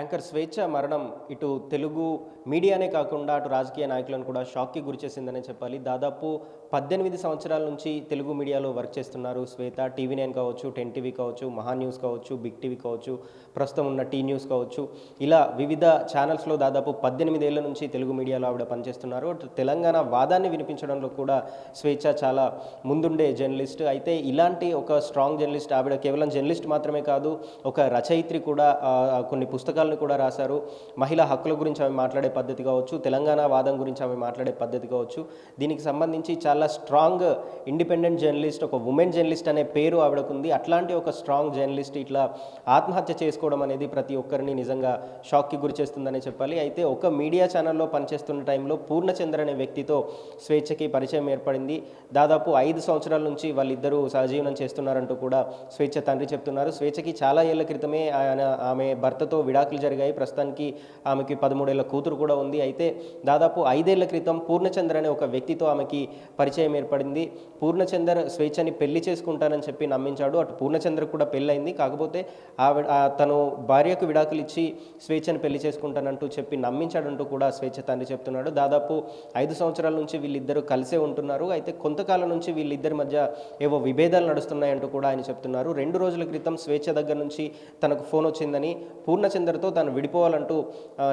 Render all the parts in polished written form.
Anchor స్వేచ్ఛ మరణం ఇటు తెలుగు మీడియానే కాకుండా అటు రాజకీయ నాయకులను కూడా షాక్కి గురిచేసిందనే చెప్పాలి. దాదాపు 18 సంవత్సరాల నుంచి తెలుగు మీడియాలో వర్క్ చేస్తున్నారు శ్వేత. టీవీ9 కావచ్చు, 10 టీవీ కావచ్చు, మహా న్యూస్ కావచ్చు, బిగ్ టీవీ కావచ్చు, ప్రస్తుతం ఉన్న టీ న్యూస్ కావచ్చు, ఇలా వివిధ ఛానల్స్లో దాదాపు 18 ఏళ్ల నుంచి తెలుగు మీడియాలో ఆవిడ పనిచేస్తున్నారు. తెలంగాణ వాదాన్ని వినిపించడంలో కూడా స్వేచ్ఛ చాలా ముందుండే జర్నలిస్ట్. అయితే ఇలాంటి ఒక స్ట్రాంగ్ జర్నలిస్ట్, ఆవిడ కేవలం జర్నలిస్ట్ మాత్రమే కాదు, ఒక రచయిత్రి కూడా. కొన్ని పుస్తకాలను కూడా రాశారు. మహిళా హక్కుల గురించి ఆమె మాట్లాడే పద్ధతి కావచ్చు, తెలంగాణ వాదం గురించి ఆమె మాట్లాడే పద్ధతి కావచ్చు, దీనికి సంబంధించి చాలా స్ట్రాంగ్ ఇండిపెండెంట్ జర్నలిస్ట్, ఒక ఉమెన్ జర్నలిస్ట్ అనే పేరు ఆవిడకుంది. అట్లాంటి ఒక స్ట్రాంగ్ జర్నలిస్ట్ ఇట్లా ఆత్మహత్య చేసుకోవడం అనేది ప్రతి ఒక్కరిని నిజంగా షాక్కి గురి చేస్తుందనే చెప్పాలి. అయితే ఒక మీడియా ఛానల్లో పనిచేస్తున్న టైంలో పూర్ణచంద్ర అనే వ్యక్తితో స్వేచ్ఛకి పరిచయం ఏర్పడింది. దాదాపు 5 సంవత్సరాల నుంచి వాళ్ళిద్దరూ సహజీవనం చేస్తున్నారంటూ కూడా స్వేచ్ఛ తండ్రి చెప్తున్నారు. స్వేచ్ఛకి చాలా ఏళ్ల క్రితమే ఆమె భర్తతో విడాకులు జరిగాయి. ప్రస్తుతానికి ఆమెకి 13 ఏళ్ల కూతురు కూడా ఉంది. అయితే దాదాపు 5 ఏళ్ల క్రితం పూర్ణచంద్ర అనే ఒక వ్యక్తితో ఆమెకి పరిచయం ఏర్పడింది. పూర్ణచంద్ర స్వేచ్ఛని పెళ్లి చేసుకుంటానని చెప్పి నమ్మించాడు. అటు పూర్ణచంద్రకు కూడా పెళ్ళయింది. కాకపోతే తను భార్యకు విడాకులు ఇచ్చి స్వేచ్ఛని పెళ్లి చేసుకుంటానంటూ చెప్పి నమ్మించాడంటూ కూడా స్వేచ్ఛ తండ్రి చెప్తున్నాడు. దాదాపు 5 సంవత్సరాల నుంచి వీళ్ళిద్దరూ కలిసే ఉంటున్నారు. అయితే కొంతకాలం నుంచి వీళ్ళిద్దరి మధ్య ఏవో విభేదాలు నడుస్తున్నాయంటూ కూడా ఆయన చెప్తున్నారు. 2 రోజుల క్రితం స్వేచ్ఛ దగ్గర నుంచి తనకు ఫోన్ వచ్చిందని, పూర్ణచంద్రతో తను విడిపోవాలంటూ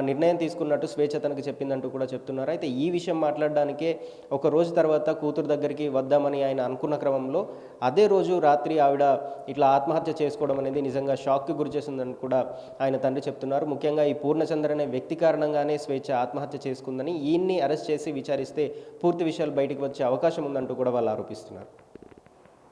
నిర్ణయం తీసుకున్నట్టు స్వేచ్ఛ తనకు చెప్పిందంటూ కూడా చెప్తున్నారు. అయితే ఈ విషయం మాట్లాడడానికే ఒక రోజు తర్వాత కూతురు దగ్గరికి వద్దామని ఆయన అనుకున్న క్రమంలో అదే రోజు రాత్రి ఆవిడ ఇట్లా ఆత్మహత్య చేసుకోవడం అనేది నిజంగా షాక్కి గురి చేసిందని కూడా ఆయన తండ్రి చెప్తున్నారు. ముఖ్యంగా ఈ పూర్ణచంద్ర అనే వ్యక్తి కారణంగానే స్వేచ్ఛ ఆత్మహత్య చేసుకుందని, ఈయన్ని అరెస్ట్ చేసి విచారిస్తే పూర్తి విషయాలు బయటకు వచ్చే అవకాశం ఉందంటూ కూడా వాళ్ళు ఆరోపిస్తున్నారు.